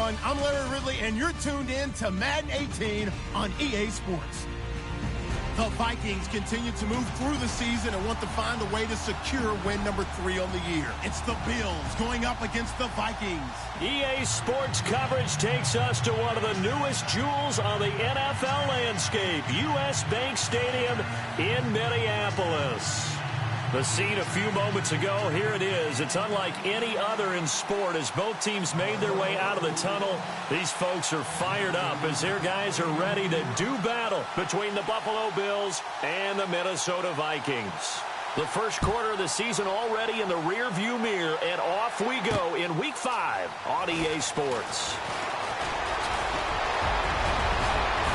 everyone. I'm Larry Ridley, and you're tuned in to Madden 18 on EA Sports. The Vikings continue to move through the season and want to find a way to secure win number 3 on the year. It's the Bills going up against the Vikings. EA Sports coverage takes us to one of the newest jewels on the NFL landscape, US Bank Stadium in Minneapolis. The scene a few moments ago, here it is. It's unlike any other in sport as both teams made their way out of the tunnel. These folks are fired up as their guys are ready to do battle between the Buffalo Bills and the Minnesota Vikings. The first quarter of the season already in the rearview mirror, and off we go in Week 5 on EA Sports.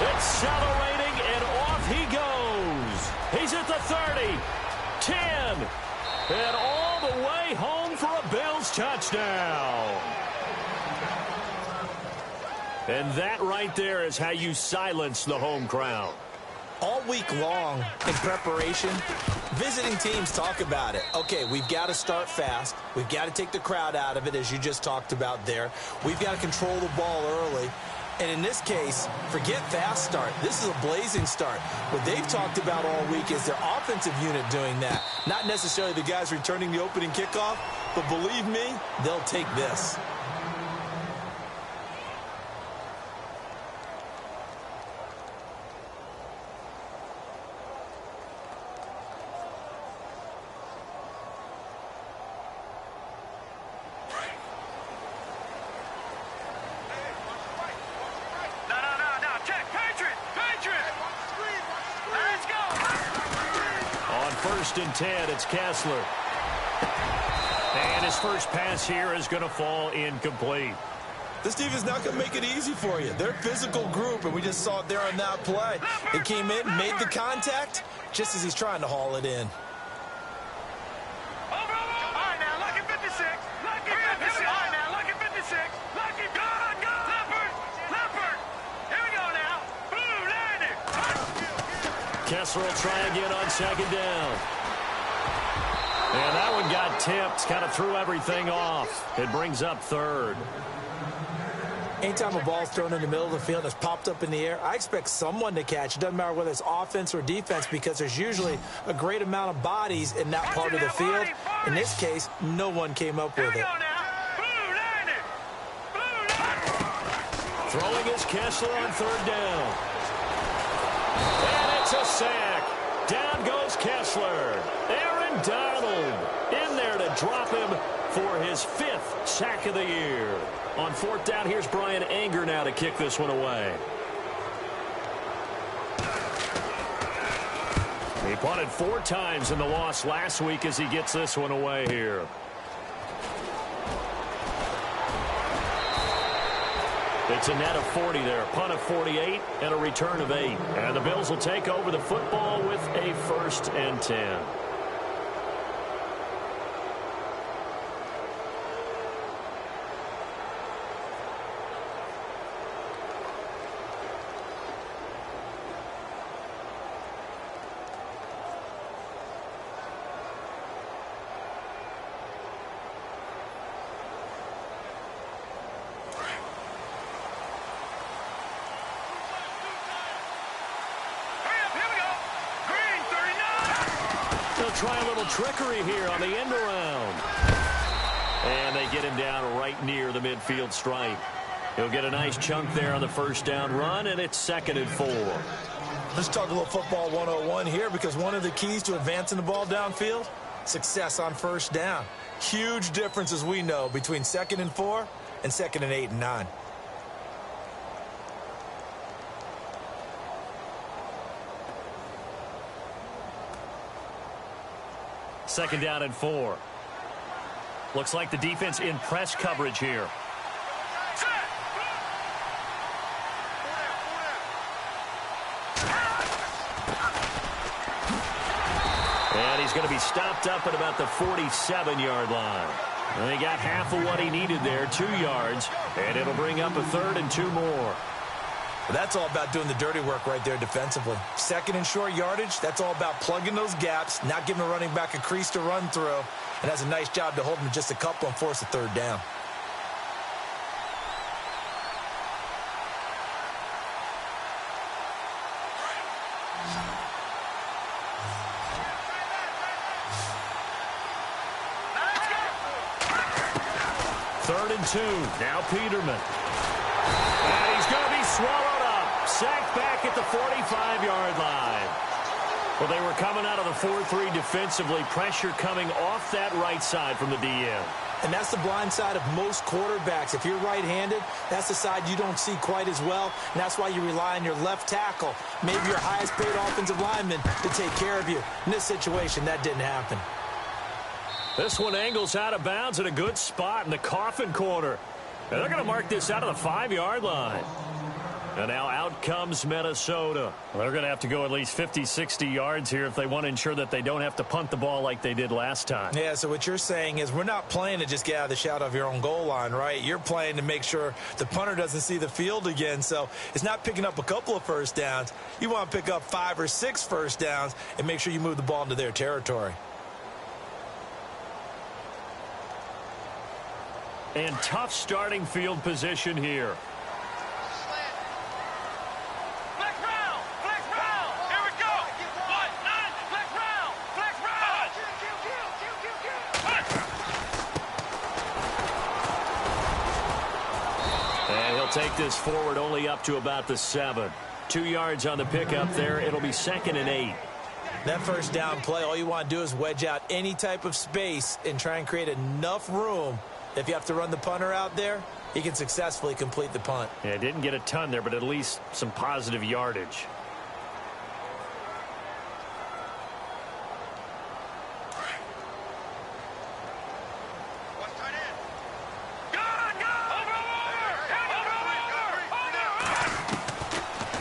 Accelerating, and off he goes. He's at the 30. 10, and all the way home for a Bills touchdown. And that right there is how you silence the home crowd. All week long in preparation, visiting teams talk about it. Okay, we've got to start fast. We've got to take the crowd out of it, as you just talked about there. We've got to control the ball early. And in this case, forget fast start. This is a blazing start. What they've talked about all week is their offensive unit doing that. Not necessarily the guys returning the opening kickoff, but believe me, they'll take this. First and 10, it's Kessler. And his first pass here is going to fall incomplete. This team is not going to make it easy for you. They're a physical group, and we just saw it there on that play. They came in, made the contact, just as he's trying to haul it in. Kessler will try again on second down. And that one got tipped, kind of threw everything off. It brings up third. Anytime a ball's thrown in the middle of the field and it's popped up in the air, I expect someone to catch. It doesn't matter whether it's offense or defense because there's usually a great amount of bodies in that part of the field. In this case, no one came up with it. Throwing is Kessler on third down. And it's a sack. Down goes Kessler. Aaron Donald in there to drop him for his 5th sack of the year. On fourth down, here's Brian Anger now to kick this one away. He punted 4 times in the loss last week as he gets this one away here. It's a net of 40 there, punt of 48, and a return of 8. And the Bills will take over the football with a 1st and 10. Try a little trickery here on the end around. And they get him down right near the midfield stripe. He'll get a nice chunk there on the first down run, and it's 2nd and 4. Let's talk a little football 101 here because one of the keys to advancing the ball downfield, success on first down. Huge difference, as we know, between 2nd and 4 and 2nd and 8 and 9. Second down and 4. Looks like the defense in press coverage here. And he's going to be stopped up at about the 47-yard line. And he got half of what he needed there, 2 yards, and it'll bring up a 3rd and 2 more. That's all about doing the dirty work right there defensively. 2nd and short yardage, that's all about plugging those gaps, not giving a running back a crease to run through, and has a nice job to hold him to just a couple and force a 3rd down. Third and 2. Now Peterman. And he's going to be swallowed up. Sacked back at the 45-yard line. Well, they were coming out of the 4-3 defensively. Pressure coming off that right side from the DN. And that's the blind side of most quarterbacks. If you're right-handed, that's the side you don't see quite as well. And that's why you rely on your left tackle, maybe your highest-paid offensive lineman, to take care of you. In this situation, that didn't happen. This one angles out of bounds at a good spot in the coffin corner. And they're going to mark this out of the 5-yard line. And now out comes Minnesota. Well, they're going to have to go at least 50, 60 yards here if they want to ensure that they don't have to punt the ball like they did last time. Yeah, so what you're saying is we're not playing to just get out of the shadow of your own goal line, right? You're playing to make sure the punter doesn't see the field again. So it's not picking up a couple of first downs. You want to pick up 5 or 6 first downs and make sure you move the ball into their territory. And tough starting field position here. And he'll take this forward only up to about the 7. 2 yards on the pickup there. It'll be 2nd and 8. That first down play, all you want to do is wedge out any type of space and try and create enough room. If you have to run the punter out there, he can successfully complete the punt. Yeah, didn't get a ton there, but at least some positive yardage.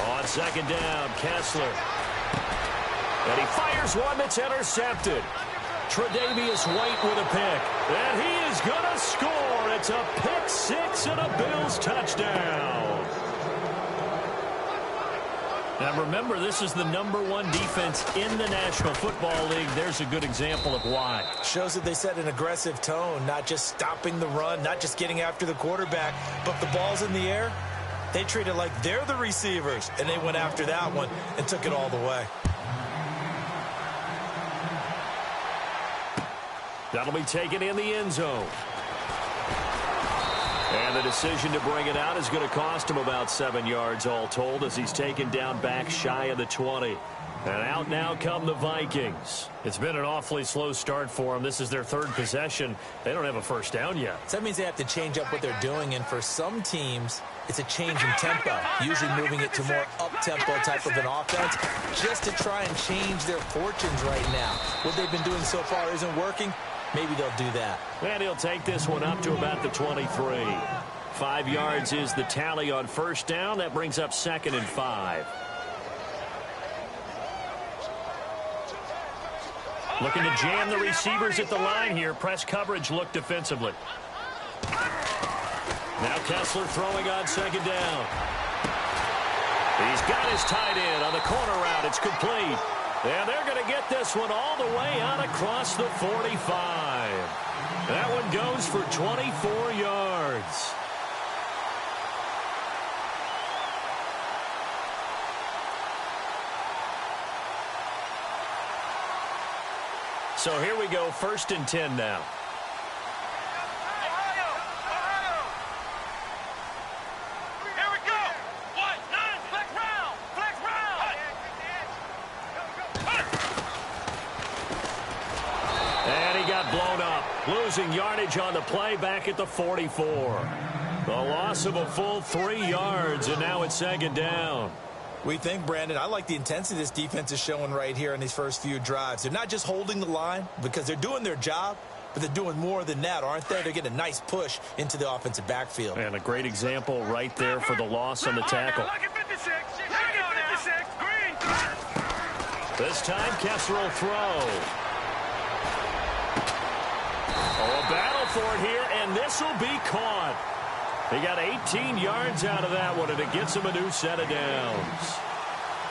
On 2nd down, Kessler. And he fires one that's intercepted. Tre'Davious White with a pick. And he is going to score. It's a pick 6 and a Bills touchdown. Now remember, this is the #1 defense in the National Football League. There's a good example of why. Shows that they set an aggressive tone, not just stopping the run, not just getting after the quarterback, but if the ball's in the air, they treat it like they're the receivers, and they went after that one and took it all the way. That'll be taken in the end zone. And the decision to bring it out is going to cost him about 7 yards all told as he's taken down back shy of the 20. And out now come the Vikings. It's been an awfully slow start for them. This is their 3rd possession. They don't have a first down yet. So that means they have to change up what they're doing, and for some teams, it's a change in tempo, usually moving it to more up-tempo type of an offense, just to try and change their fortunes right now. What they've been doing so far isn't working. Maybe they'll do that. And he'll take this one up to about the 23. 5 yards is the tally on first down. That brings up 2nd and 5. Looking to jam the receivers at the line here. Press coverage look defensively. Now Kessler throwing on 2nd down. He's got his tight end on the corner route. It's complete. And they're going to get this one all the way out across the 45. That one goes for 24 yards. So here we go, 1st and 10 now. Losing yardage on the play back at the 44. The loss of a full 3 yards, and now it's 2nd down. We think, Brandon, I like the intensity this defense is showing right here in these first few drives. They're not just holding the line because they're doing their job, but they're doing more than that, aren't they? They're getting a nice push into the offensive backfield. And a great example right there for the loss on the tackle. This time, Kessler will throw. Oh, a battle for it here, and this will be caught. They got 18 yards out of that one, and it gets them a new set of downs.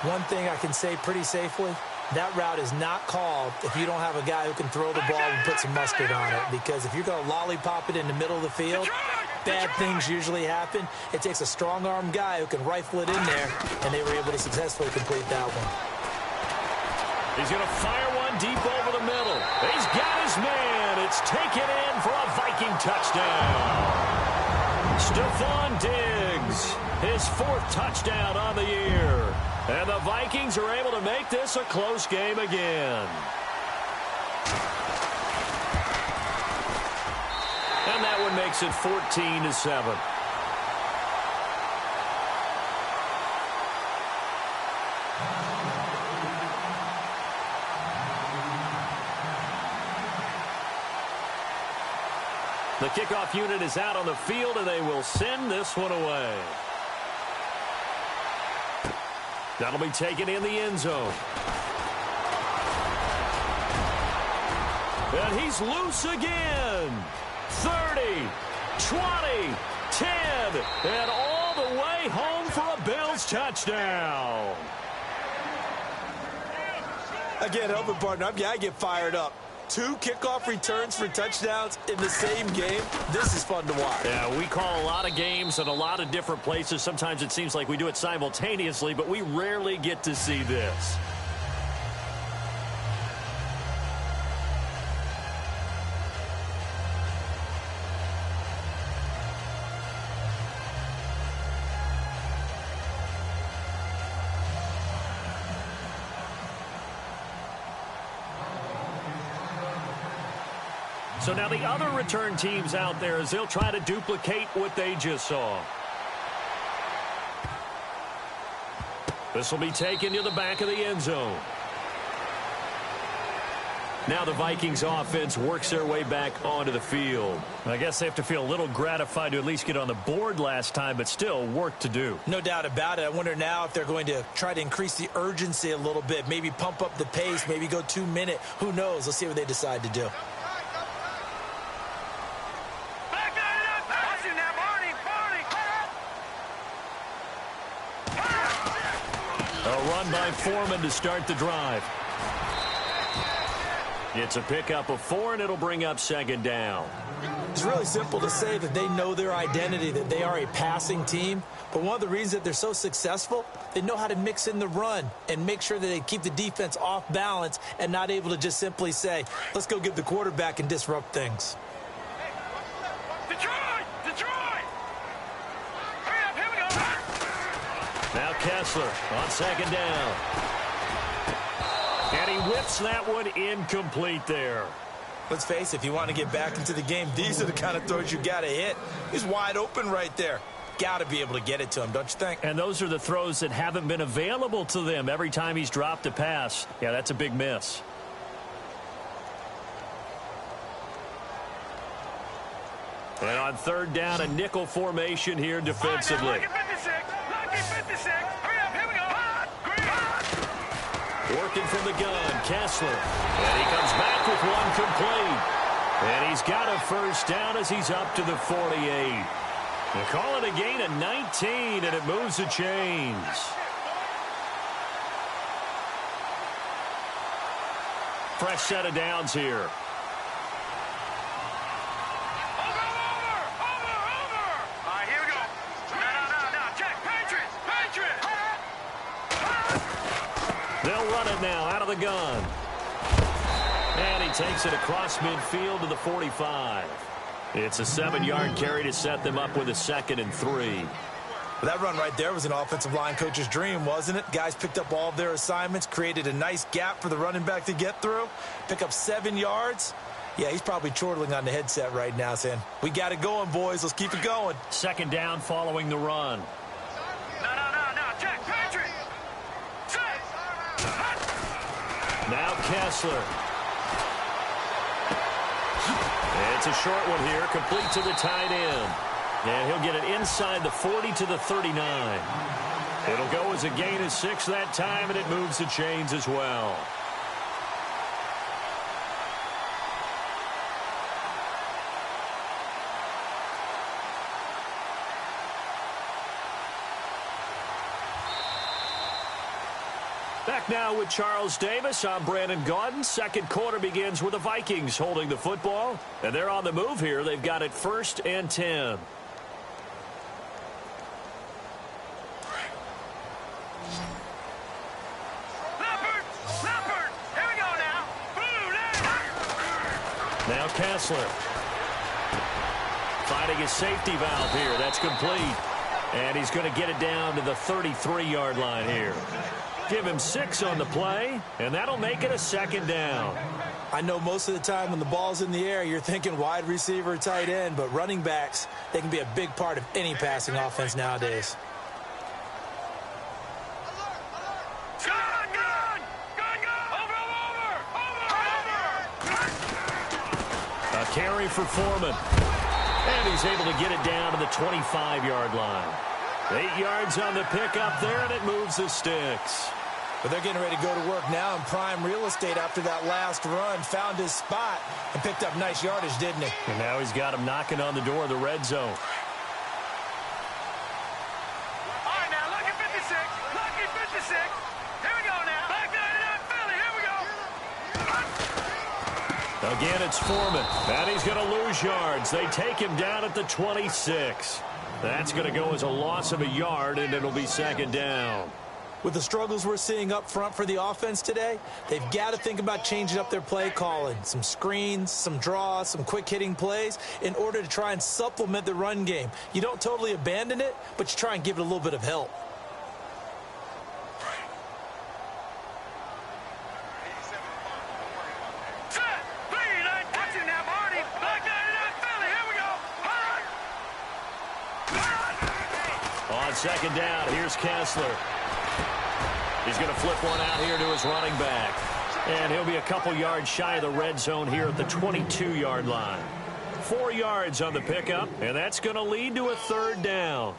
One thing I can say pretty safely, that route is not called if you don't have a guy who can throw the ball and put some mustard on it. Because if you're going to lollipop it in the middle of the field, bad things usually happen. It takes a strong-arm guy who can rifle it in there, and they were able to successfully complete that one. He's going to fire one deep over the middle. He's got his man. It's taken in for a Viking touchdown. Stephon Diggs, his 4th touchdown on the year. And the Vikings are able to make this a close game again. And that one makes it 14-7. The kickoff unit is out on the field, and they will send this one away. That'll be taken in the end zone. And he's loose again. 30, 20, 10, and all the way home for a Bills touchdown. Again, helping partner, I get fired up. 2 kickoff returns for touchdowns in the same game. This is fun to watch. Yeah, we call a lot of games in a lot of different places. Sometimes it seems like we do it simultaneously, but we rarely get to see this. So now the other return teams out there as they'll try to duplicate what they just saw. This will be taken to the back of the end zone. Now the Vikings offense works their way back onto the field. I guess they have to feel a little gratified to at least get on the board last time, but still work to do. No doubt about it. I wonder now if they're going to try to increase the urgency a little bit, maybe pump up the pace, maybe go 2-minute. Who knows? Let's see what they decide to do. By Foreman to start the drive. It's a pickup of 4, and it'll bring up 2nd down. It's really simple to say that they know their identity, that they are a passing team. But one of the reasons that they're so successful, they know how to mix in the run and make sure that they keep the defense off balance and not able to just simply say, let's go get the quarterback and disrupt things. Now Kessler on 2nd down. And he whips that one incomplete there. Let's face it, if you want to get back into the game, these are the kind of throws you got to hit. He's wide open right there. Got to be able to get it to him, don't you think? And those are the throws that haven't been available to them every time he's dropped a pass. Yeah, that's a big miss. And on 3rd down, a nickel formation here defensively. Working from the gun, Kessler. And he comes back with one complete. And he's got a 1st down as he's up to the 48. They call it a gain of 19, and it moves the chains. Fresh set of downs here. They'll run it now out of the gun. And he takes it across midfield to the 45. It's a 7-yard carry to set them up with a 2nd and 3. That run right there was an offensive line coach's dream, wasn't it? Guys picked up all of their assignments, created a nice gap for the running back to get through, pick up 7 yards. Yeah, he's probably chortling on the headset right now saying, we got it going, boys. Let's keep it going. 2nd down following the run. Now Kessler. It's a short one here, complete to the tight end. And he'll get it inside the 40 to the 39. It'll go as a gain of 6 that time, and it moves the chains as well. Back now with Charles Davis. I'm Brandon Gaudin. 2nd quarter begins with the Vikings holding the football. And they're on the move here. They've got it 1st and 10. Now Kessler. Finding his safety valve here. That's complete. And he's going to get it down to the 33-yard line here. Give him 6 on the play, and that'll make it a second down. I know most of the time when the ball's in the air, you're thinking wide receiver, tight end, but running backs, they can be a big part of any passing offense nowadays. A carry for Foreman. And he's able to get it down to the 25-yard line. 8 yards on the pickup there, and it moves the sticks. But they're getting ready to go to work now in prime real estate after that last run. Found his spot and picked up nice yardage, didn't he? And now he's got him knocking on the door of the red zone. All right, now, lucky 56. Lucky 56. Here we go now. Back 99 Philly. Here we go. Again, it's Foreman. And he's going to lose yards. They take him down at the 26. That's going to go as a loss of a yard, and it'll be second down. With the struggles we're seeing up front for the offense today, they've got to think about changing up their play calling. Some screens, some draws, some quick-hitting plays in order to try and supplement the run game. You don't totally abandon it, but you try and give it a little bit of help. On second down, here's Kessler. He's going to flip one out here to his running back. And he'll be a couple yards shy of the red zone here at the 22-yard line. 4 yards on the pickup, and that's going to lead to a third down.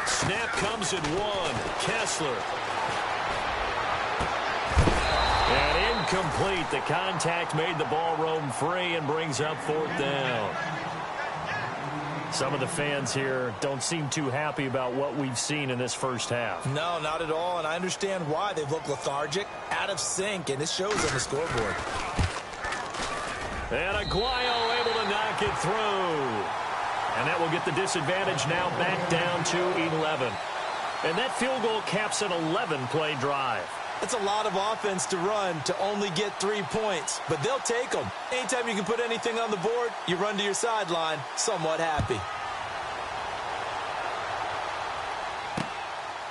Snap comes at 1. Kessler. And incomplete. The contact made the ball roam free and brings up 4th down. Some of the fans here don't seem too happy about what we've seen in this first half. No, not at all, and I understand why. They've looked lethargic, out of sync, and it shows on the scoreboard. And Aguayo able to knock it through. And that will get the disadvantage now back down to 11. And that field goal caps an 11-play drive. That's a lot of offense to run to only get 3 points, but they'll take them. Anytime you can put anything on the board, you run to your sideline somewhat happy.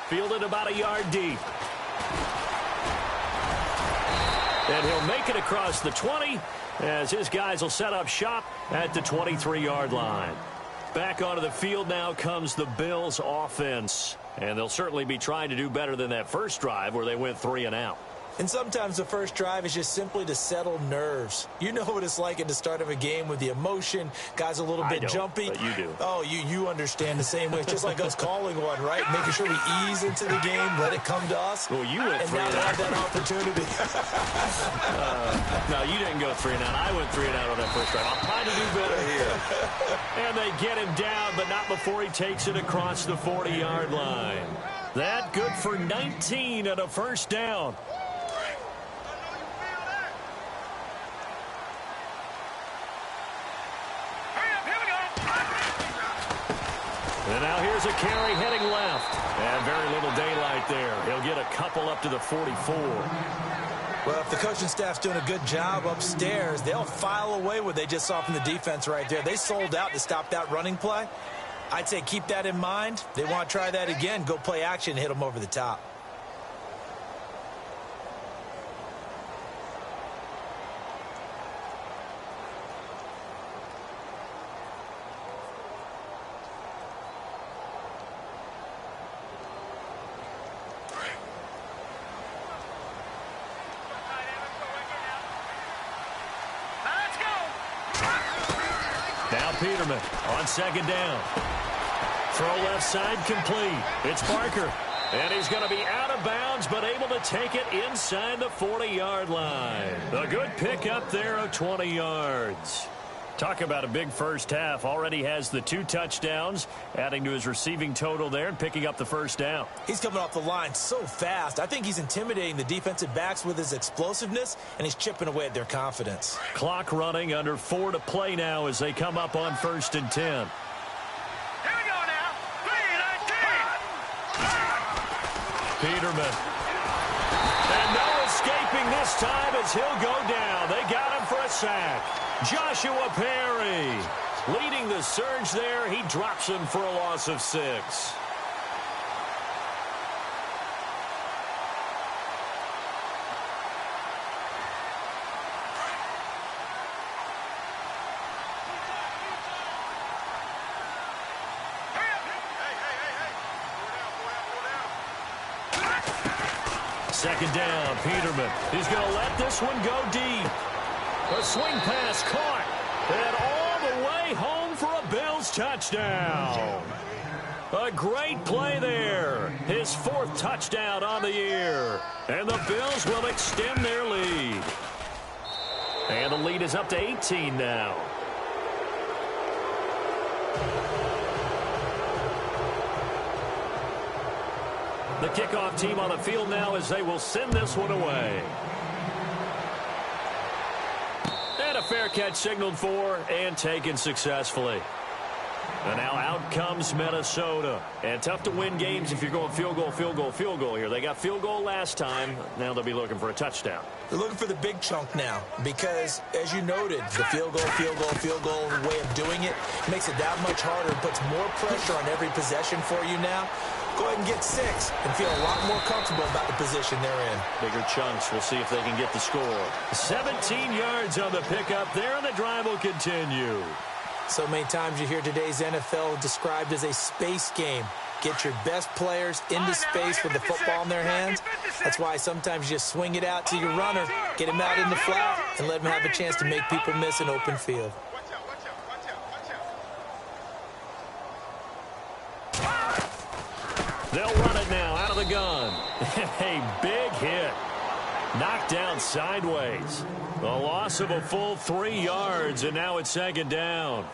Fielded about a yard deep. And he'll make it across the 20 as his guys will set up shop at the 23-yard line. Back onto the field now comes the Bills offense. And they'll certainly be trying to do better than that first drive where they went 3 and out. And sometimes the first drive is just simply to settle nerves. You know what it's like at the start of a game with the emotion. Guys a little bit jumpy. But you do. Oh, you understand the same way. It's just like us calling one, right? Making sure we ease into the game, let it come to us. Well, you went 3 and out. And now they have that opportunity. No, you didn't go 3 and out. I went 3 and out on that first drive. I'll try to do better here. And they get him down, but not before he takes it across the 40-yard line. That good for 19 and a first down. And now here's a carry heading left. And very little daylight there. He'll get a couple up to the 44. Well, if the coaching staff's doing a good job upstairs, they'll file away what they just saw from the defense right there. They sold out to stop that running play. I'd say keep that in mind. They want to try that again. Go play action, hit them over the top. Now Peterman on second down. Throw left side complete. It's Barker. And he's going to be out of bounds, but able to take it inside the 40-yard line. A good pickup there of 20 yards. Talk about a big first half. Already has the 2 touchdowns, adding to his receiving total there and picking up the first down. He's coming off the line so fast. I think he's intimidating the defensive backs with his explosiveness, and he's chipping away at their confidence. Clock running, under 4 to play now as they come up on 1st and 10. Here we go now. 3-19. Peterman. And no escaping this time as he'll go down. They got him for a sack. Joshua Perry leading the surge there. He drops him for a loss of 6. Second down, Peterman. He's going to let this one go deep. A swing pass caught, and all the way home for a Bills touchdown. A great play there. His 4th touchdown on the year. And the Bills will extend their lead. And the lead is up to 18 now. The kickoff team on the field now as they will send this one away. And a fair catch signaled for and taken successfully. And now out comes Minnesota. And tough to win games if you're going field goal, field goal, field goal here. They got field goal last time. Now they'll be looking for a touchdown. They're looking for the big chunk now because, as you noted, the field goal, field goal, field goal way of doing it makes it that much harder and puts more pressure on every possession for you now. Go ahead and get 6 and feel a lot more comfortable about the position they're in. Bigger chunks. We'll see if they can get the score. 17 yards on the pickup there, and the drive will continue. So many times you hear today's NFL described as a space game. Get your best players into space with the football in their hands. That's why sometimes you just swing it out to your runner, get him out in the flat, and let him have a chance to make people miss an open field. They'll run it now out of the gun. A big hit. Knocked down sideways. A loss of a full 3 yards, and now it's 2nd down.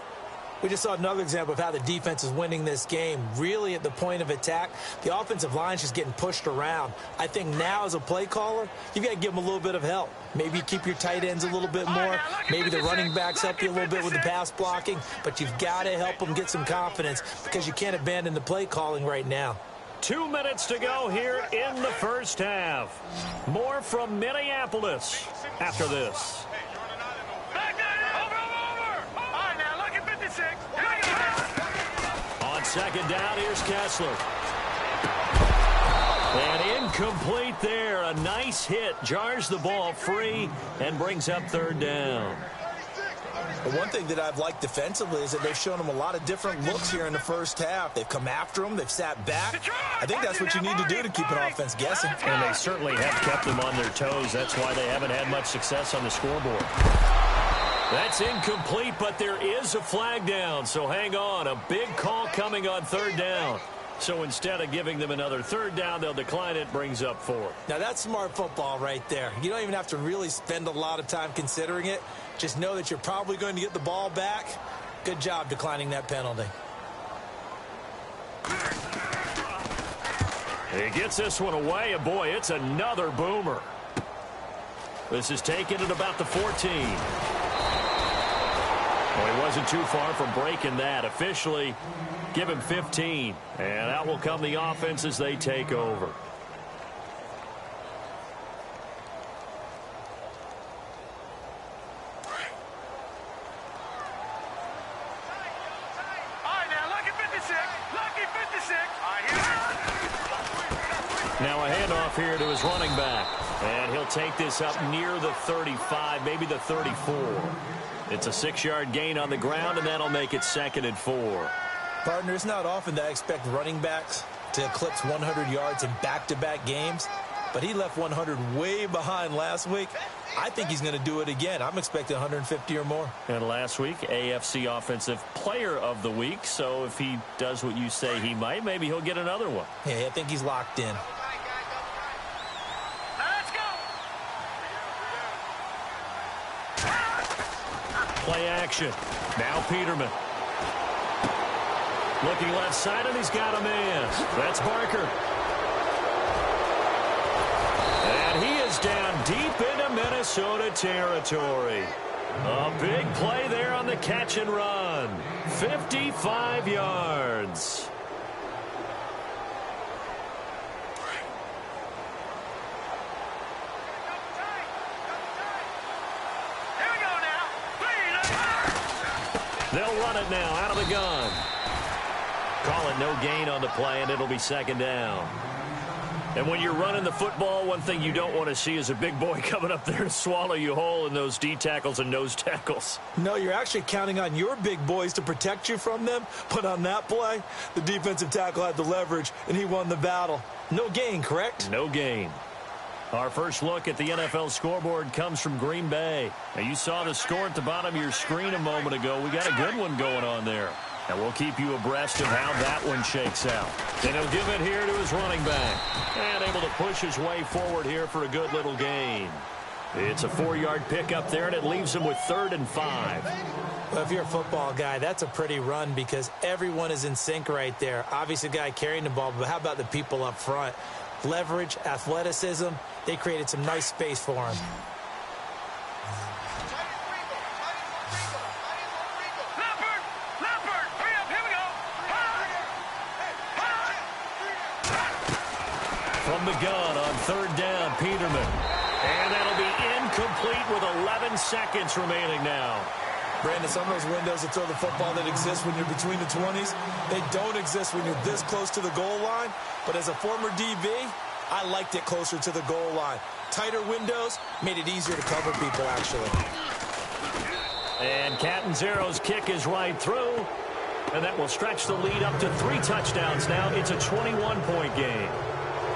We just saw another example of how the defense is winning this game. Really at the point of attack, the offensive line is just getting pushed around. I think now as a play caller, you've got to give them a little bit of help. Maybe you keep your tight ends a little bit more. Maybe the running backs help you a little bit with the pass blocking. But you've got to help them get some confidence because you can't abandon the play calling right now. 2 minutes to go here in the first half. More from Minneapolis after this. On 2nd down, here's Kessler. And incomplete there. A nice hit. Jars the ball free and brings up 3rd down. But one thing that I've liked defensively is that they've shown them a lot of different looks here in the first half. They've come after them. They've sat back. I think that's what you need to do to keep an offense guessing. And they certainly have kept them on their toes. That's why they haven't had much success on the scoreboard. That's incomplete, but there is a flag down. So hang on. A big call coming on 3rd down. So instead of giving them another 3rd down, they'll decline it, brings up 4. Now that's smart football right there. You don't even have to really spend a lot of time considering it. Just know that you're probably going to get the ball back. Good job declining that penalty. He gets this one away, and boy, it's another boomer. This is taken at about the 14. Well, he wasn't too far from breaking that. Officially, give him 15. And out will come the offense as they take over. Now a handoff here to his running back. And he'll take this up near the 35, maybe the 34. It's a 6-yard gain on the ground, and that'll make it 2nd and 4. Partner, it's not often that I expect running backs to eclipse 100 yards in back-to-back games. but he left 100 way behind last week. I think he's going to do it again. I'm expecting 150 or more. And last week, AFC Offensive Player of the Week. So if he does what you say he might, maybe he'll get another one. Yeah, I think he's locked in. Let's go. Play action. Now Peterman. Looking left side, and he's got a man. That's Barker. And he is down deep into Minnesota territory. A big play there on the catch and run. 55 yards. Here we go now. They'll run it now out of the gun. Call it no gain on the play, and it'll be second down. And when you're running the football, one thing you don't want to see is a big boy coming up there to swallow you whole in those D tackles and nose tackles. No, you're actually counting on your big boys to protect you from them. But on that play, the defensive tackle had the leverage, and he won the battle. No gain, correct? No gain. Our first look at the NFL scoreboard comes from Green Bay. Now, you saw the score at the bottom of your screen a moment ago. We got a good one going on there. And we'll keep you abreast of how that one shakes out. Then he'll give it here to his running back. And able to push his way forward here for a good little gain. It's a 4-yard pickup there, and it leaves him with 3rd and 5. Well, if you're a football guy, that's a pretty run because everyone is in sync right there. Obviously, the guy carrying the ball, but how about the people up front? Leverage, athleticism, they created some nice space for him. From the gun on 3rd down, Peterman. And that'll be incomplete with 11 seconds remaining now. Brandon, some of those windows to throw the football that exist when you're between the 20s, they don't exist when you're this close to the goal line. But as a former DB, I liked it closer to the goal line. Tighter windows made it easier to cover people, actually. And Catanzaro's kick is right through. And that will stretch the lead up to 3 touchdowns now. It's a 21-point game.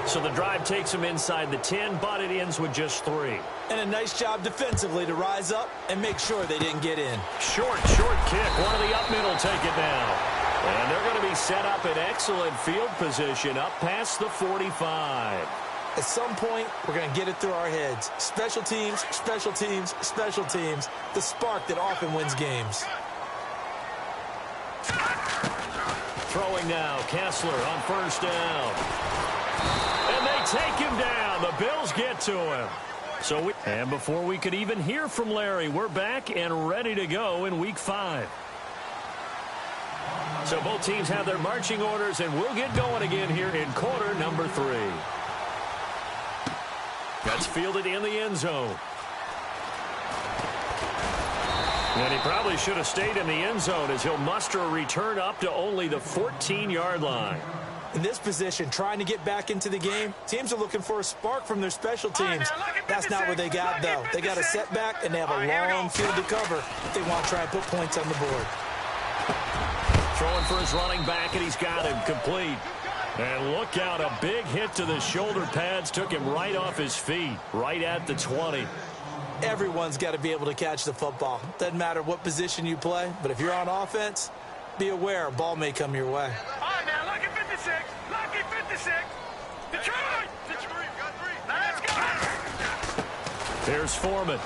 So the drive takes them inside the 10, but it ends with just 3. And a nice job defensively to rise up and make sure they didn't get in. Short kick. One of the up middle take it down. And they're going to be set up in excellent field position up past the 45. At some point, we're going to get it through our heads. Special teams, special teams, special teams. The spark that often wins games. Throwing now, Kessler on 1st down. And they take him down. The Bills get to him. And before we could even hear from Larry, we're back and ready to go in Week 5. So both teams have their marching orders, and we'll get going again here in quarter number 3. That's fielded in the end zone. And he probably should have stayed in the end zone as he'll muster a return up to only the 14-yard line. In this position, trying to get back into the game, teams are looking for a spark from their special teams. That's not what they got, though. They got a setback, and they have a long field to cover if they want to try and put points on the board. Throwing for his running back, and he's got him complete. And look out, a big hit to the shoulder pads took him right off his feet, right at the 20. Everyone's got to be able to catch the football. Doesn't matter what position you play, but if you're on offense, be aware a ball may come your way. All right, now, lucky 56. Lucky 56. Detroit. Let's go. There's Foreman.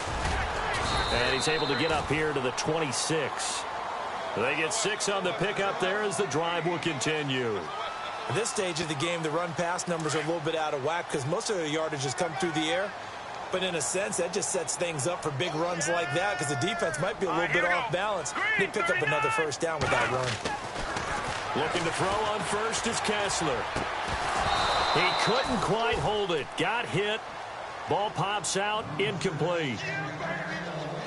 And he's able to get up here to the 26. They get 6 on the pickup there as the drive will continue. At this stage of the game, the run-pass numbers are a little bit out of whack because most of the yardage has come through the air. But in a sense, that just sets things up for big runs like that because the defense might be a little bit off balance. They pick up another 1st down with that run. Looking to throw on 1st is Kessler. He couldn't quite hold it. Got hit. Ball pops out. Incomplete.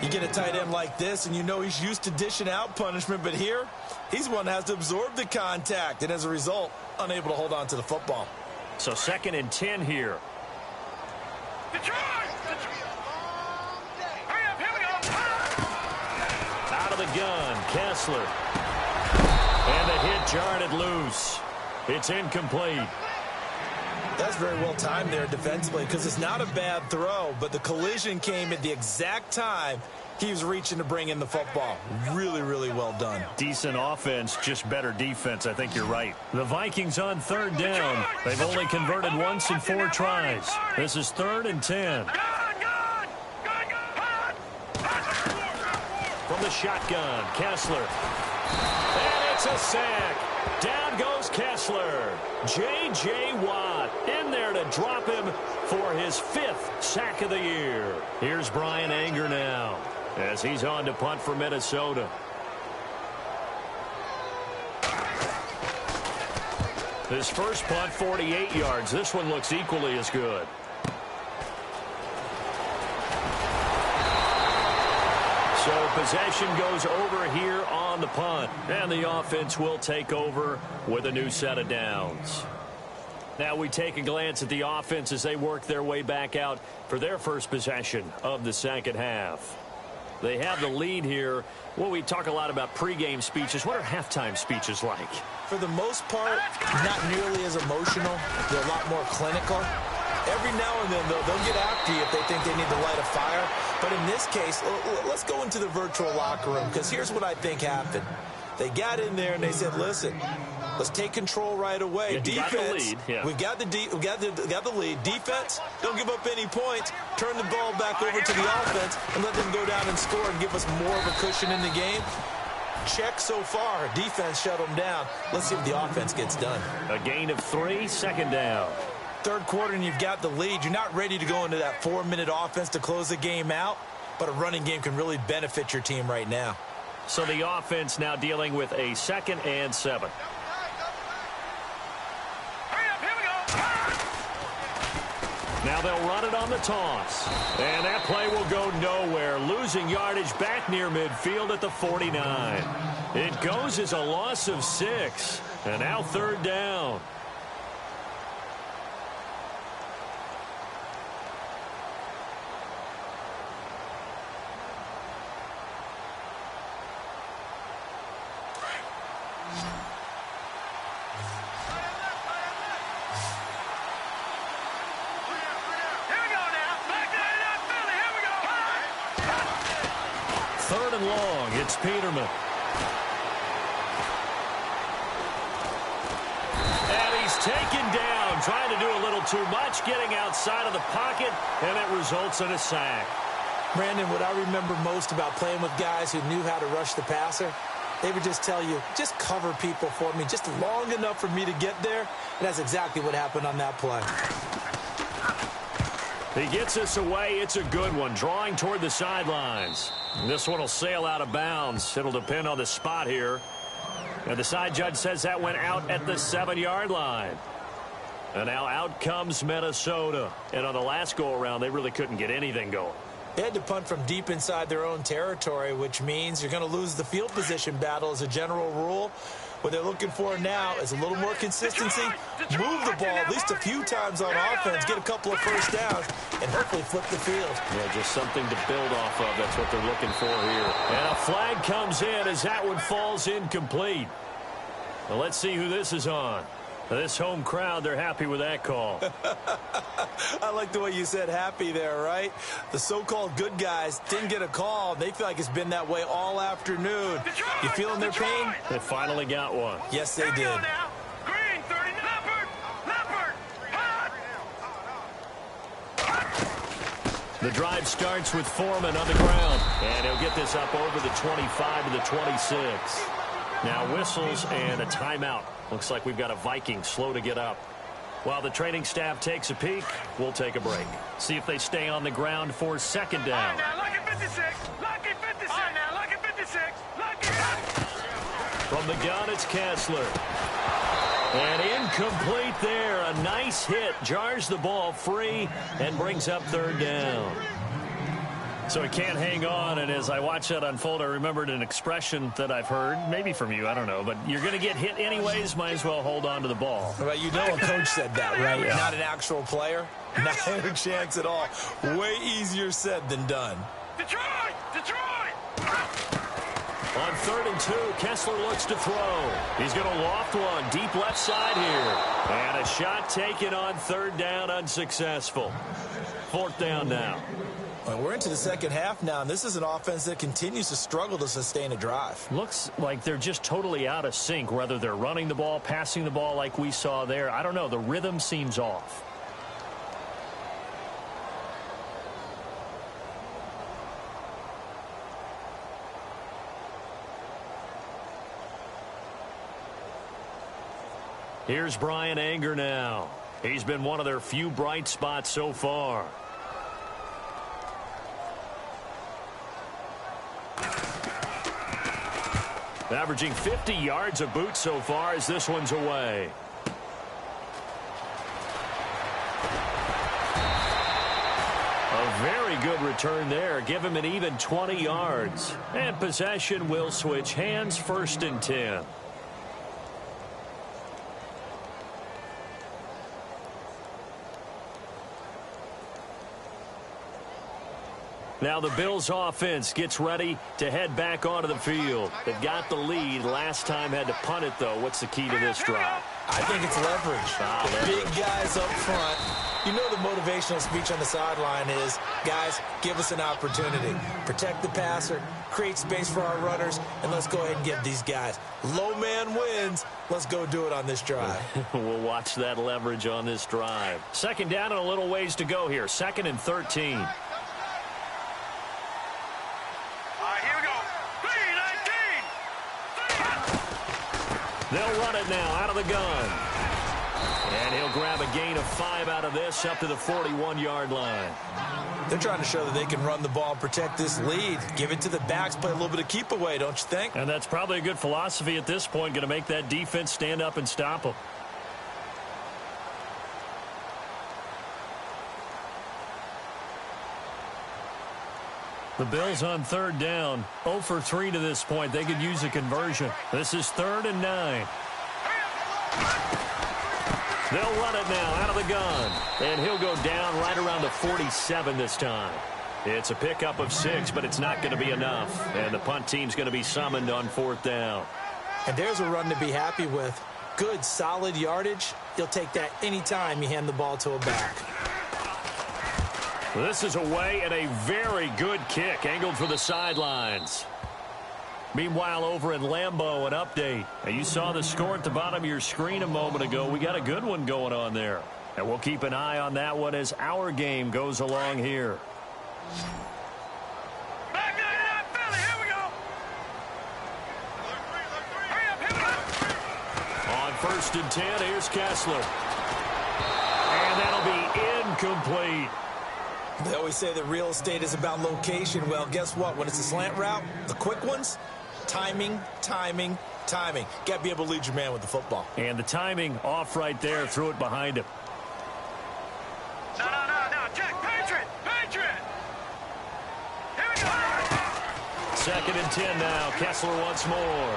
You get a tight end like this, and you know he's used to dishing out punishment. But here, he's one that has to absorb the contact. And as a result, unable to hold on to the football. So 2nd and 10 here. Detroit. Hurry up, here we go. Out of the gun, Kessler. And the hit jarred it loose. It's incomplete. That's very well timed there defensively because it's not a bad throw, but the collision came at the exact time he was reaching to bring in the football. Really, really well done. Decent offense, just better defense. I think you're right. The Vikings on 3rd down. They've only converted once in 4 tries. This is 3rd and 10. From the shotgun, Kessler. And it's a sack. Down goes Kessler. J.J. Watt in there to drop him for his 5th sack of the year. Here's Brian Anger now as he's on to punt for Minnesota. His first punt, 48 yards. This one looks equally as good. So possession goes over here on the punt. And the offense will take over with a new set of downs. Now we take a glance at the offense as they work their way back out for their first possession of the second half. They have the lead here. Well, we talk a lot about pregame speeches. What are halftime speeches like? For the most part, not nearly as emotional. They're a lot more clinical. Every now and then, they'll get after you if they think they need to light a fire. But in this case, let's go into the virtual locker room because here's what I think happened. They got in there and they said, listen, let's take control right away. Yeah, defense, we've got the lead. Defense, don't give up any points. Turn the ball back over to the offense and let them go down and score and give us more of a cushion in the game. Check so far. Defense shut them down. Let's see if the offense gets done. A gain of 3, 2nd down. 3rd quarter and you've got the lead. You're not ready to go into that 4-minute offense to close the game out, but a running game can really benefit your team right now. So the offense now dealing with a 2nd and 7. Now they'll run it on the toss. And that play will go nowhere. Losing yardage back near midfield at the 49. It goes as a loss of 6. And now 3rd down. Long. It's Peterman. And he's taken down, trying to do a little too much, getting outside of the pocket, and it results in a sack. Brandon, what I remember most about playing with guys who knew how to rush the passer, they would just tell you, just cover people for me, just long enough for me to get there. And that's exactly what happened on that play. He gets us away. It's a good one, drawing toward the sidelines. This one will sail out of bounds. It'll depend on the spot here. And the side judge says that went out at the 7-yard line. And now out comes Minnesota. And on the last go-around, they really couldn't get anything going. They had to punt from deep inside their own territory, which means you're going to lose the field position battle as a general rule. What they're looking for now is a little more consistency, move the ball at least a few times on offense, get a couple of first downs, and hopefully flip the field. Yeah, just something to build off of. That's what they're looking for here. And a flag comes in as that one falls incomplete. Well, let's see who this is on. This home crowd, they're happy with that call. I like the way you said happy there, right? The so-called good guys didn't get a call. They feel like it's been that way all afternoon. You feeling their pain? They finally got one. Yes, they did. Green, 30, Leopard. The drive starts with Foreman on the ground. And he'll get this up over the 25 to the 26. Now whistles and a timeout. Looks like we've got a Viking slow to get up. While the training staff takes a peek, we'll take a break. See if they stay on the ground for 2nd down. Now, lucky 56. Lucky 56. Now, lucky 56. Lucky 56. From the gun, it's Kessler. And incomplete there. A nice hit. Jars the ball free and brings up 3rd down. So he can't hang on, and as I watch that unfold, I remembered an expression that I've heard, maybe from you, I don't know, but you're going to get hit anyways, might as well hold on to the ball. Well, you know a coach said that, right? Yeah. Not an actual player. Not a chance at all. Way easier said than done. Detroit! On 3rd and 2, Kessler looks to throw. He's going to loft one deep left side here. And a shot taken on 3rd down, unsuccessful. 4th down now. Well, we're into the second half now, and this is an offense that continues to struggle to sustain a drive. Looks like they're just totally out of sync, whether they're running the ball, passing the ball like we saw there. I don't know. The rhythm seems off. Here's Bryan Anger now. He's been one of their few bright spots so far. Averaging 50 yards a boot so far as this one's away. A very good return there. Give him an even 20 yards. And possession will switch hands. 1st and 10. Now the Bills offense gets ready to head back onto the field. They've got the lead. Last time had to punt it, though. What's the key to this drive? I think it's leverage. The big guys up front. You know the motivational speech on the sideline is, guys, give us an opportunity. Protect the passer, create space for our runners, and let's go ahead and get these guys. Low man wins. Let's go do it on this drive. We'll watch that leverage on this drive. 2nd down and a little ways to go here. 2nd and 13. They'll run it now out of the gun. And he'll grab a gain of 5 out of this up to the 41-yard line. They're trying to show that they can run the ball and protect this lead. Give it to the backs, play a little bit of keep away, don't you think? And that's probably a good philosophy at this point, going to make that defense stand up and stop them. The Bills on 3rd down, 0 for 3 to this point. They could use a conversion. This is 3rd and 9. They'll run it now out of the gun. And he'll go down right around the 47 this time. It's a pickup of 6, but it's not going to be enough. And the punt team's going to be summoned on 4th down. And there's a run to be happy with. Good, solid yardage. You'll take that anytime you hand the ball to a back. This is away and a very good kick angled for the sidelines. Meanwhile, over in Lambeau, an update. Now, you saw the score at the bottom of your screen a moment ago. We got a good one going on there. And we'll keep an eye on that one as our game goes along here. Back up, Philly, here we go. On 1st and 10, here's Kessler. And that'll be incomplete. They always say that real estate is about location. Well, guess what? When it's a slant route, the quick ones, timing, timing, timing. Got to be able to lead your man with the football. And the timing off right there. Threw it behind him. No. Jack, Patriot. Here we go. 2nd and 10 now. Kessler once more.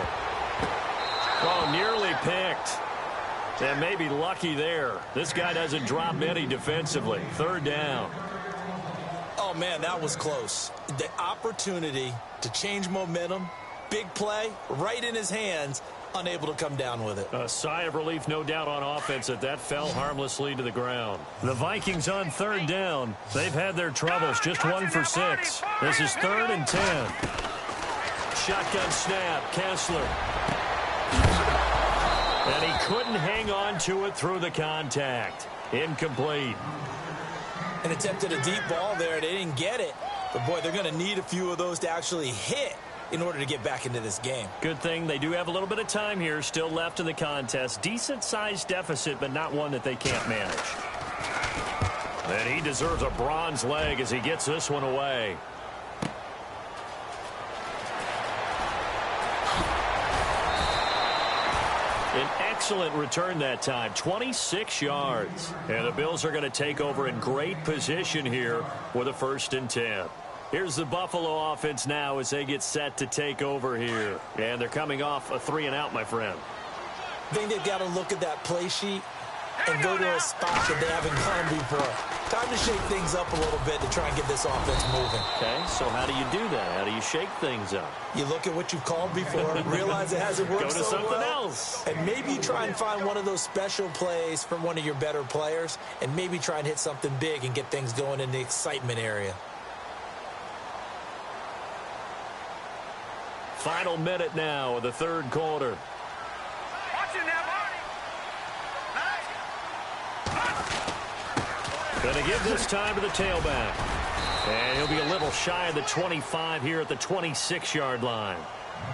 Oh, nearly picked. And maybe lucky there. This guy doesn't drop many defensively. 3rd down. Oh, man, that was close. The opportunity to change momentum, big play, right in his hands, unable to come down with it. A sigh of relief, no doubt, on offense that fell harmlessly to the ground. The Vikings on 3rd down. They've had their troubles, just 1 for 6. This is 3rd and 10. Shotgun snap, Kessler. And he couldn't hang on to it through the contact. Incomplete. And attempted a deep ball there. They didn't get it. But, boy, they're going to need a few of those to actually hit in order to get back into this game. Good thing they do have a little bit of time here still left in the contest. Decent-sized deficit, but not one that they can't manage. And he deserves a bronze leg as he gets this one away. An excellent return that time, 26 yards. And the Bills are going to take over in great position here with a 1st and 10. Here's the Buffalo offense now as they get set to take over here. And they're coming off a 3-and-out, my friend. I think they've got to look at that play sheet and go to a spot that they haven't gone before. Time to shake things up a little bit to try and get this offense moving. Okay, so how do you do that? How do you shake things up? You look at what you've called before, realize it hasn't worked Go to so something well, else. and maybe you try and find one of those special plays from one of your better players, and maybe try and hit something big and get things going in the excitement area. Final minute now of the third quarter. Watch it now, Barney. Going to give this time to the tailback. And he'll be a little shy of the 25 here at the 26-yard line.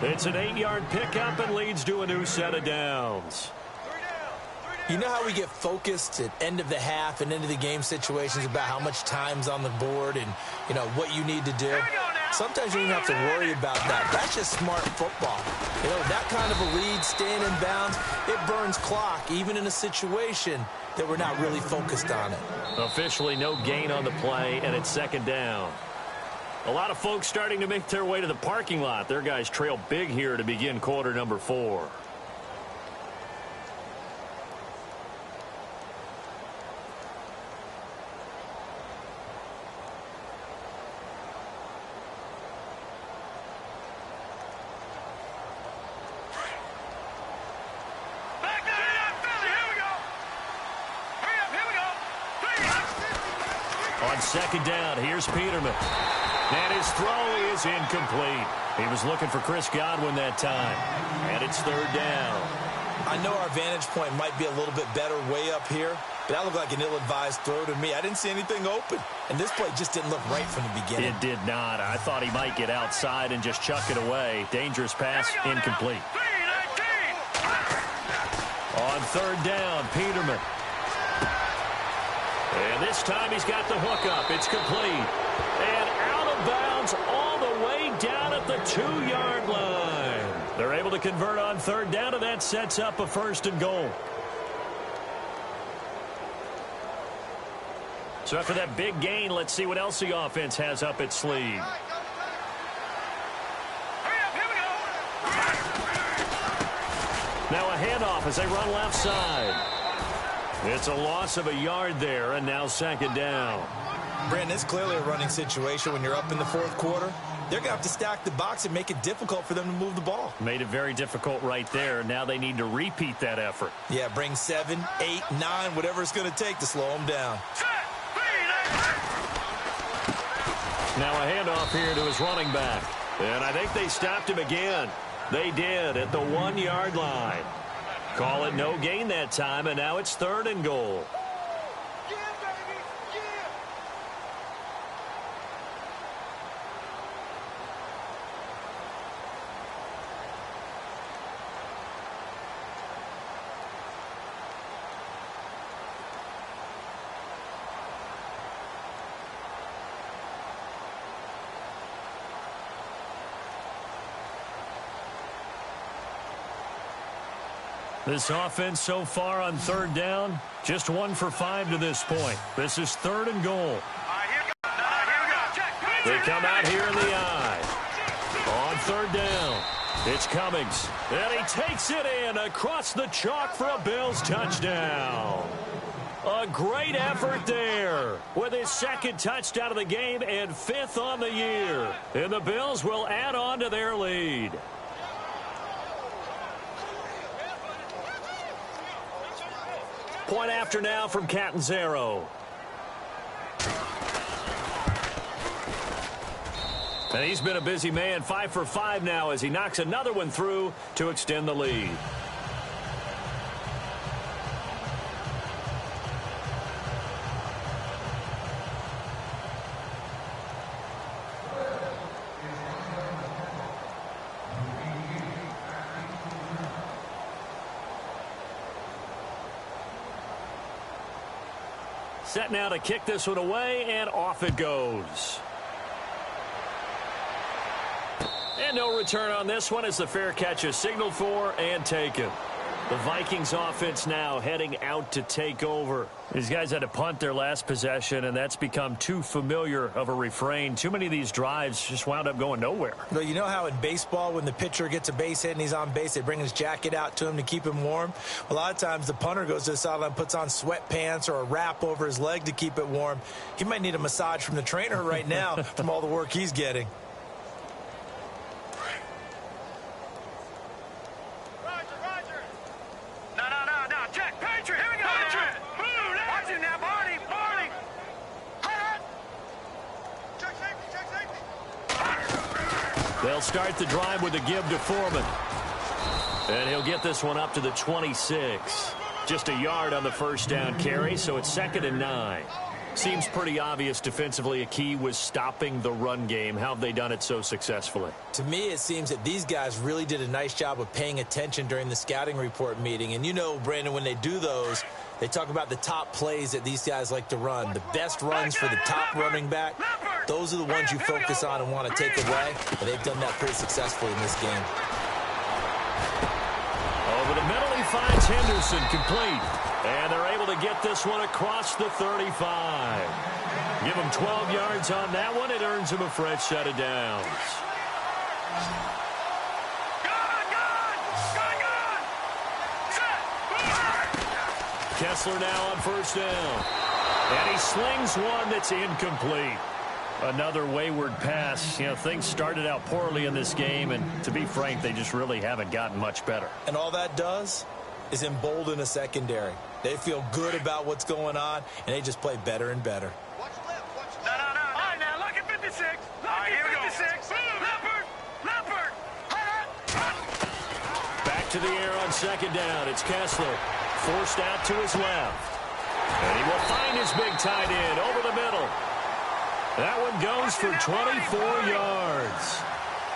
It's an 8-yard pickup and leads to a new set of downs. You know how we get focused at end of the half and into the game situations about how much time's on the board and, you know, what you need to do? Sometimes you don't have to worry about that. That's just smart football. You know, that kind of a lead, staying in bounds, it burns clock, even in a situation that we're not really focused on it. Officially no gain on the play, and it's second down. A lot of folks starting to make their way to the parking lot. Their guys trail big here to begin quarter number 4. On second down, here's Peterman. And his throw is incomplete. He was looking for Chris Godwin that time. And it's third down. I know our vantage point might be a little bit better way up here, but that looked like an ill-advised throw to me. I didn't see anything open, and this play just didn't look right from the beginning. It did not. I thought he might get outside and just chuck it away. Dangerous pass, incomplete. On third down, Peterman. And this time he's got the hook up. It's complete. And out of bounds all the way down at the 2-yard line. They're able to convert on third down, and that sets up a first and goal. So after that big gain, let's see what else the offense has up its sleeve. Now a handoff as they run left side. It's a loss of a yard there, and now second down. Brandon, it's clearly a running situation when you're up in the fourth quarter. They're going to have to stack the box and make it difficult for them to move the ball. Made it very difficult right there. Now they need to repeat that effort. Yeah, bring 7, 8, 9, whatever it's going to take to slow them down. Now a handoff here to his running back. And I think they stopped him again. They did at the 1-yard line. Call it no gain that time, and now it's third and goal. This offense so far on third down, just 1 for 5 to this point. This is third and goal. They come out here in the eye. On third down, it's Cummings. And he takes it in across the chalk for a Bills touchdown. A great effort there with his second touchdown of the game and 5th on the year. And the Bills will add on to their lead. Point after now from Catanzaro. And he's been a busy man, 5 for 5 now as he knocks another one through to extend the lead. Set now to kick this one away, and off it goes. And no return on this one as the fair catch is signaled for and taken. The Vikings offense now heading out to take over. These guys had to punt their last possession, and that's become too familiar of a refrain. Too many of these drives just wound up going nowhere. Well, you know how in baseball when the pitcher gets a base hit and he's on base, they bring his jacket out to him to keep him warm? A lot of times the punter goes to the sideline, puts on sweatpants or a wrap over his leg to keep it warm. He might need a massage from the trainer right now from all the work he's getting. They'll start the drive with a give to Foreman. And he'll get this one up to the 26. Just a yard on the first down carry, so it's 2nd and 9. Seems pretty obvious defensively a key was stopping the run game. How have they done it so successfully? To me, it seems that these guys really did a nice job of paying attention during the scouting report meeting. And you know, Brandon, when they do those, they talk about the top plays that these guys like to run. The best runs for the top running back, those are the ones you focus on and want to take away. And they've done that pretty successfully in this game. Over the middle, he finds Henderson complete. And they're able to get this one across the 35. Give him 12 yards on that one. It earns him a fresh set of downs. Kessler now on first down. And he slings one that's incomplete. Another wayward pass. You know, things started out poorly in this game, and to be frank, they just really haven't gotten much better. And all that does is embolden a secondary. They feel good about what's going on, and they just play better and better. No. All right, now, look at 56. Look at 56. Leopard. Back to the air on second down. It's Kessler. Forced out to his left. And he will find his big tight end over the middle. That one goes for 24 yards.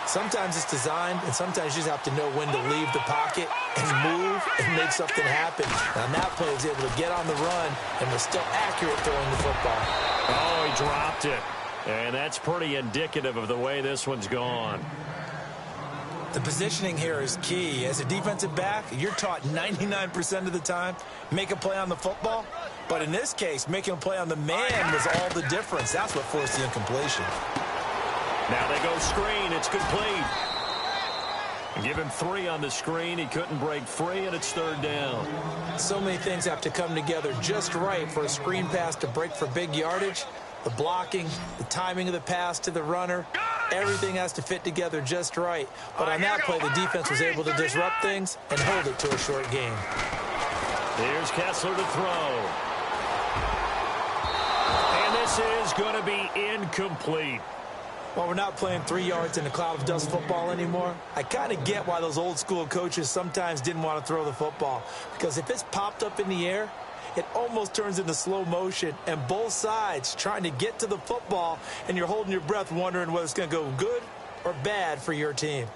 Sometimes it's designed, and sometimes you just have to know when to leave the pocket and move and make something happen. And on that play, he was able to get on the run and was still accurate throwing the football. Oh, he dropped it. And that's pretty indicative of the way this one's gone. The positioning here is key. As a defensive back, you're taught 99% of the time, make a play on the football. But in this case, making a play on the man was all the difference. That's what forced the incompletion. Now they go screen. It's complete. Give him 3 on the screen. He couldn't break free, and it's 3rd down. So many things have to come together just right for a screen pass to break for big yardage. The blocking, the timing of the pass to the runner, everything has to fit together just right. But on that play, the defense was able to disrupt things and hold it to a short game. Here's Kessler to throw. And this is going to be incomplete. Well, we're not playing 3 yards in a cloud of dust football anymore. I kind of get why those old school coaches sometimes didn't want to throw the football. Because if it's popped up in the air, it almost turns into slow motion. And both sides trying to get to the football, and you're holding your breath wondering whether it's going to go good or bad for your team.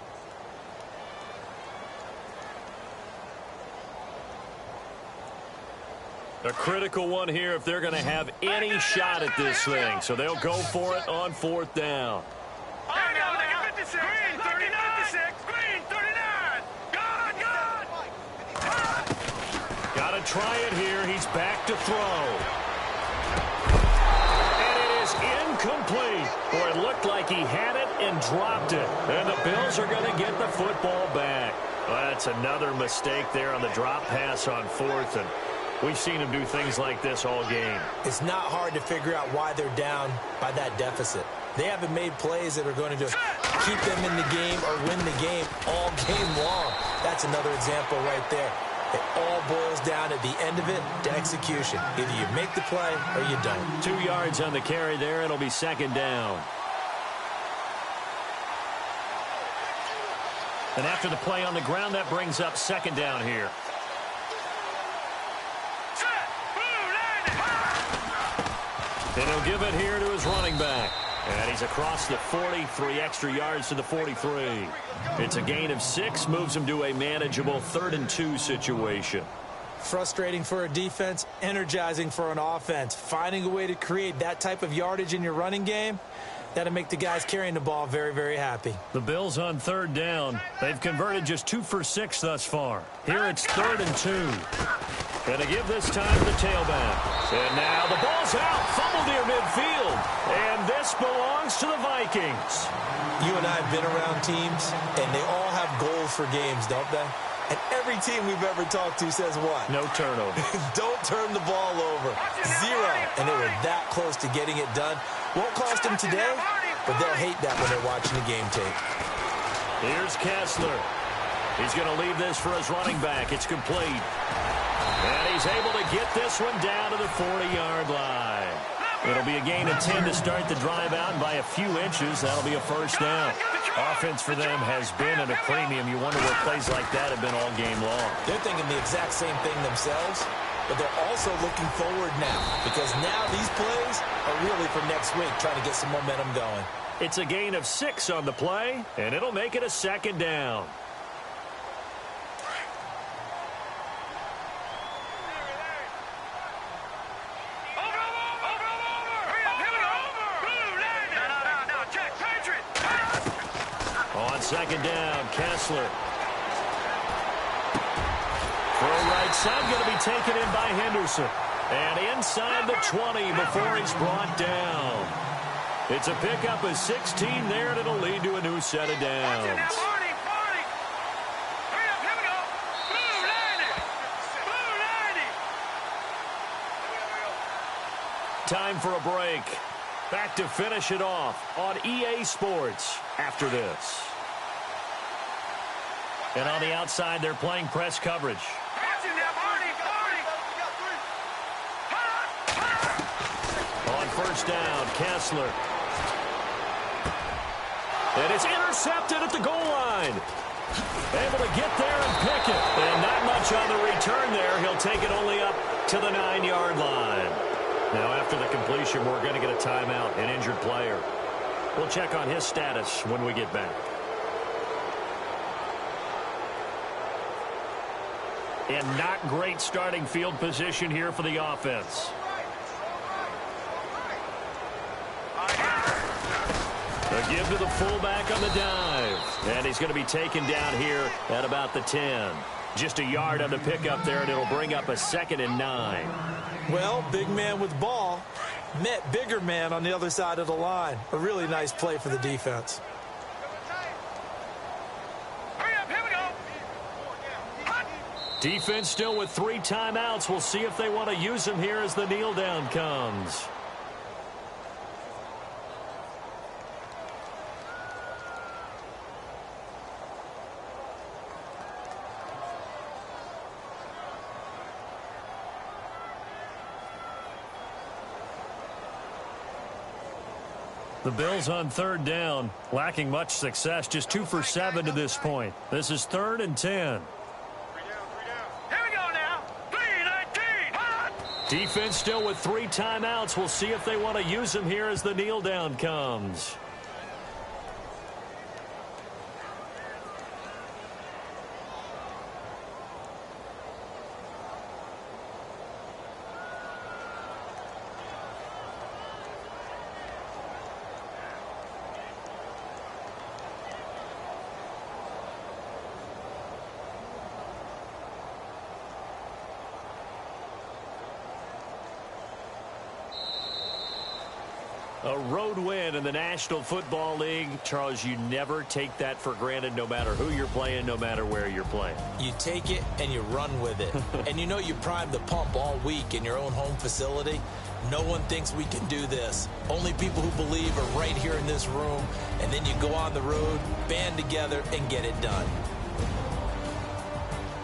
A critical one here if they're going to have any shot at this thing. So they'll go for it on 4th down. All right, now, look at 56. Green, 39. 56. Green, 39. God. Got to try it here. He's back to throw. And it is incomplete. Boy, it looked like he had it and dropped it. And the Bills are going to get the football back. Well, that's another mistake there on the drop pass on 4th. And we've seen him do things like this all game. It's not hard to figure out why they're down by that deficit. They haven't made plays that are going to keep them in the game or win the game all game long. That's another example right there. It all boils down at the end of it to execution. Either you make the play or you don't. 2 yards on the carry there. It'll be 2nd down. And after the play on the ground, that brings up 2nd down here. And he'll give it here to his running back. And he's across the 40, 3 extra yards to the 43. It's a gain of 6, moves him to a manageable 3rd and 2 situation. Frustrating for a defense, energizing for an offense. Finding a way to create that type of yardage in your running game, That'll make the guys carrying the ball very, very happy. The Bills on third down. They've converted just 2 for 6 thus far. Here it's 3rd and 2. Going to give this time to the tailback. And now the ball's out. Fumble near midfield. And this belongs to the Vikings. You and I have been around teams, and they all have goals for games, don't they? And every team we've ever talked to says what? No turnover. Don't turn the ball over. 0. And they were that close to getting it done. Won't cost them today, but they'll hate that when they're watching the game tape. Here's Kessler. He's going to leave this for his running back. It's complete. And he's able to get this one down to the 40-yard line. It'll be a gain of 10 to start the drive out, and by a few inches, that'll be a first down. Offense for them has been at a premium. You wonder where plays like that have been all game long. They're thinking the exact same thing themselves, but they're also looking forward now, because now these plays are really for next week, trying to get some momentum going. It's a gain of 6 on the play, and it'll make it a 2nd down. On 2nd down, Kessler. Throw right side, going to be taken in by Henderson. And inside the 20 before he's brought down. It's a pickup of 16 there, and it'll lead to a new set of downs. Time for a break. Back to finish it off on EA Sports after this. And on the outside, they're playing press coverage. On 1st down, Kessler. And it's intercepted at the goal line. Able to get there and pick it. And not much on the return there. He'll take it only up to the 9-yard line. Now, after the completion, we're going to get a timeout, an injured player. We'll check on his status when we get back. And not great starting field position here for the offense. A give to the fullback on the dive. And he's going to be taken down here at about the 10. Just a yard on the pickup there, and it'll bring up a 2nd and 9. Well, big man with ball met bigger man on the other side of the line. A really nice play for the defense. Defense still with 3 timeouts. We'll see if they want to use them here as the kneel down comes. The Bills on 3rd down, lacking much success, just 2 for 7 to this point. This is 3rd and 10. Here we go now. 3-19. Defense still with 3 timeouts. We'll see if they want to use them here as the kneel down comes. A road win in the National Football League. Charles, you never take that for granted no matter who you're playing, no matter where you're playing. You take it and you run with it. And you know you primed the pump all week in your own home facility. No one thinks we can do this. Only people who believe are right here in this room. And then you go on the road, band together, and get it done.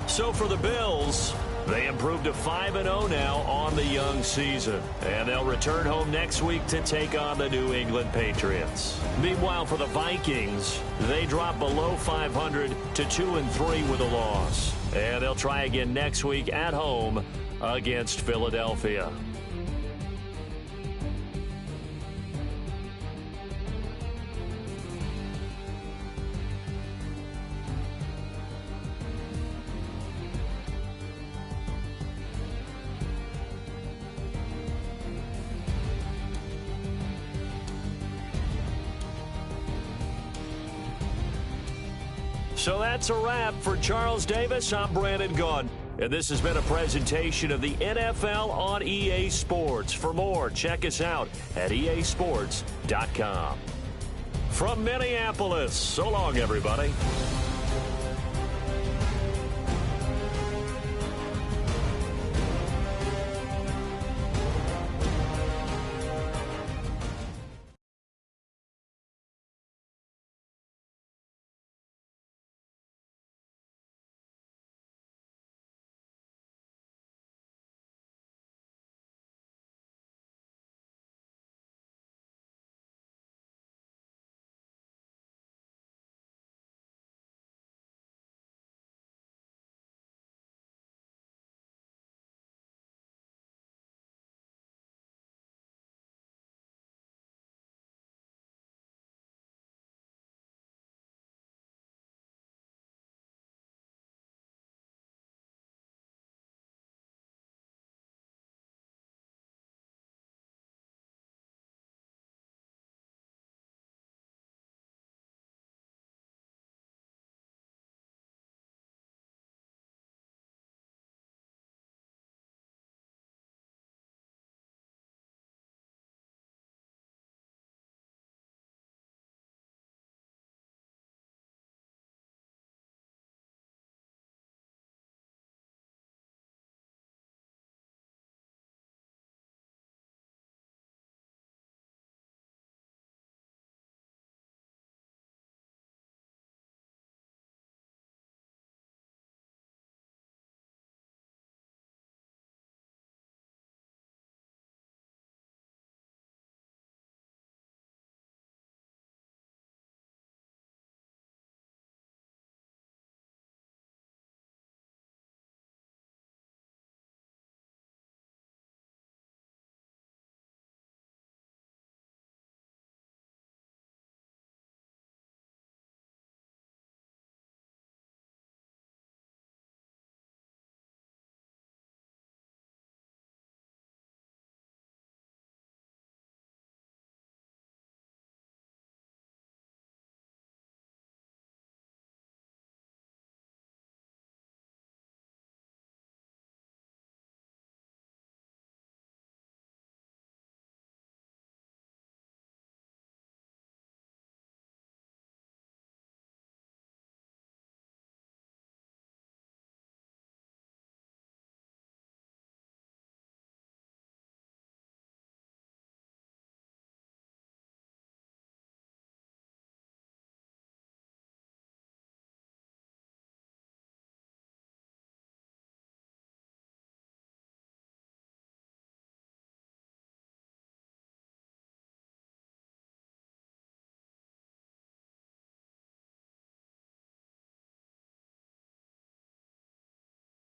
So for the Bills, they improved to 5-0 now on the young season. And they'll return home next week to take on the New England Patriots. Meanwhile, for the Vikings, they drop below 500 to 2-3 with a loss. And they'll try again next week at home against Philadelphia. So that's a wrap. For Charles Davis, I'm Brandon Gaudin. And this has been a presentation of the NFL on EA Sports. For more, check us out at easports.com. From Minneapolis, so long, everybody.